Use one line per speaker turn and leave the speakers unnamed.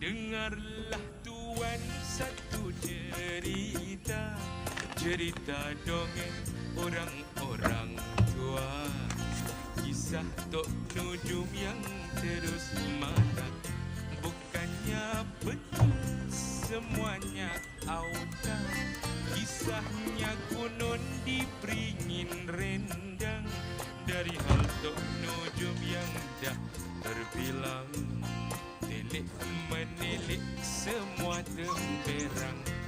Dengarlah tuan satu cerita, cerita dongeng orang-orang tua. Kisah Tok Nujum yang terus marah, bukannya betul semuanya auta. Kisahnya konon diperingin rendang dari hal Tok Nujum yang dah terbilang. Telik menelik semua temperang.